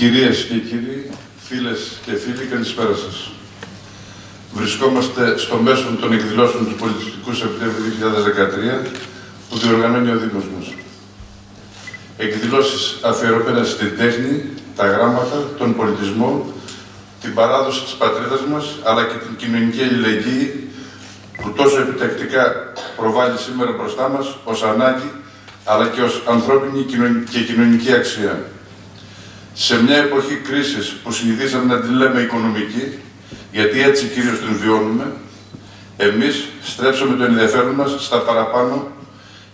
Κυρίες και κύριοι, φίλες και φίλοι, καλησπέρα σας. Βρισκόμαστε στο μέσο των εκδηλώσεων του Πολιτιστικού Σεπτέμβρη 2013 που διοργανώνει ο Δήμος μας. Εκδηλώσεις αφιερωμένες στην τέχνη, τα γράμματα, τον πολιτισμό, την παράδοση της πατρίδας μας, αλλά και την κοινωνική αλληλεγγύη που τόσο επιτακτικά προβάλλει σήμερα μπροστά μας ως ανάγκη, αλλά και ως ανθρώπινη και κοινωνική αξία. Σε μια εποχή κρίσης που συνηθίσαμε να την λέμε οικονομική, γιατί έτσι κυρίως την βιώνουμε, εμείς στρέψαμε το ενδιαφέρον μας στα παραπάνω,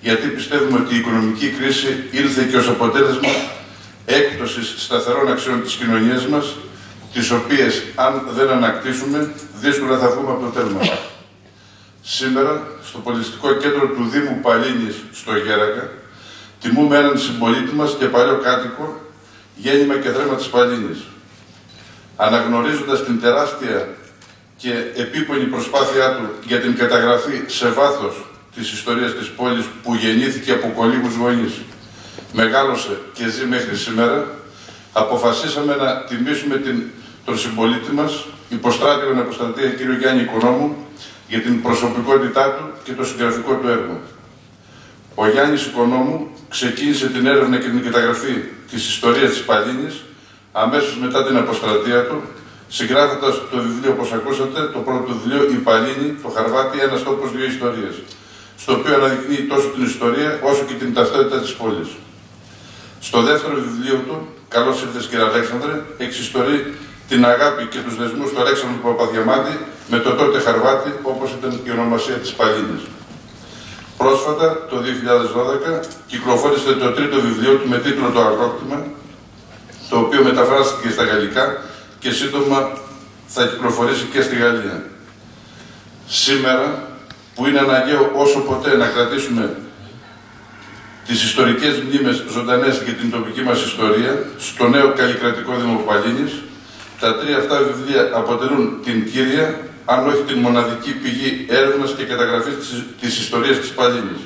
γιατί πιστεύουμε ότι η οικονομική κρίση ήλθε και ως αποτέλεσμα έκπτωσης σταθερών αξιών της κοινωνίας μας, τις οποίες, αν δεν ανακτήσουμε, δύσκολα θα βγούμε από το τέλμα. Σήμερα, στο Πολιτιστικό Κέντρο του Δήμου Παλίνης, στο Γέρακα, τιμούμε έναν συμπολίτη μας και παλιό κάτοικο, γέννημα και δρέμα της Παλίνης. Αναγνωρίζοντας την τεράστια και επίπονη προσπάθειά του για την καταγραφή σε βάθος της ιστορίας της πόλης που γεννήθηκε από κολύγους γονείς, μεγάλωσε και ζει μέχρι σήμερα, αποφασίσαμε να τιμήσουμε τον συμπολίτη μας, υποστράτηγο Αποστρατεία κ. Γιάννη Οικονόμου, για την προσωπικότητά του και το συγγραφικό του έργο. Ο Γιάννης Οικονόμου ξεκίνησε την έρευνα και την καταγραφή της ιστορίας της Παλίνης αμέσως μετά την αποστρατεία του, συγγράφοντας το βιβλίο, όπως ακούσατε, το πρώτο βιβλίο «Η Παλίνη, το Χαρβάτι, ένας τόπος, δύο ιστορίες», στο οποίο αναδεικνύει τόσο την ιστορία όσο και την ταυτότητα της πόλης. Στο δεύτερο βιβλίο του, «Καλώς ήρθες κύριε Αλέξανδρε», εξιστορεί την αγάπη και τους δεσμούς του Αλέξανδρου Παπαδιαμάντη με το τότε Χαρβάτι, όπως ήταν η ονομασία της Παλίνης. Πρόσφατα, το 2012, κυκλοφόρησε το τρίτο βιβλίο του με τίτλο «Το Αγρόκτημα», το οποίο μεταφράστηκε στα γαλλικά και σύντομα θα κυκλοφορήσει και στη Γαλλία. Σήμερα, που είναι αναγκαίο όσο ποτέ να κρατήσουμε τις ιστορικές μνήμες ζωντανές για την τοπική μας ιστορία, στο νέο καλλικρατικό Δήμο Παλίνης, τα τρία αυτά βιβλία αποτελούν την κύρια, αν όχι την μοναδική πηγή έρευνας και καταγραφής της ιστορίας της Παλίνης.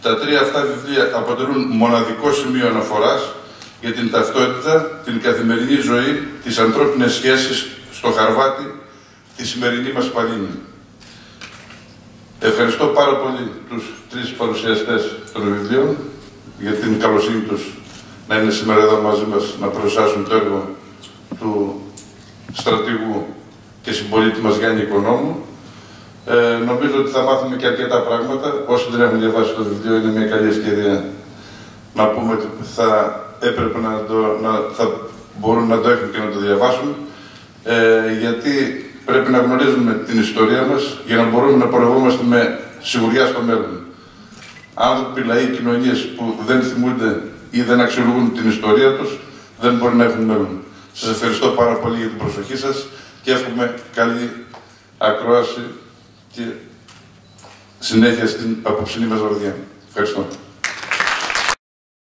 Τα τρία αυτά βιβλία αποτελούν μοναδικό σημείο αναφοράς για την ταυτότητα, την καθημερινή ζωή, τις ανθρώπινες σχέσεις στο Χαρβάτι, τη σημερινή μας Παλίνη. Ευχαριστώ πάρα πολύ τους τρεις παρουσιαστές των βιβλίων για την καλοσύνη τους να είναι σήμερα εδώ μαζί μας να παρουσιάσουν το έργο του στρατηγού και συμπολίτη μας Γιάννη Οικονόμου. Νομίζω ότι θα μάθουμε και αρκετά πράγματα. Όσοι δεν έχουν διαβάσει το βιβλίο, είναι μια καλή ευκαιρία να πούμε ότι θα έπρεπε θα μπορούν να το έχουν και να το διαβάσουν, γιατί πρέπει να γνωρίζουμε την ιστορία μας για να μπορούμε να πορευόμαστε με σιγουριά στο μέλλον. Άνθρωποι, λαοί, κοινωνίες που δεν θυμούνται ή δεν αξιολογούν την ιστορία τους, δεν μπορεί να έχουν μέλλον. Σας ευχαριστώ πάρα πολύ για την προσοχή σας και εύχομαι καλή ακρόαση και συνέχεια στην απόψινή μας βραδιά. Ευχαριστώ.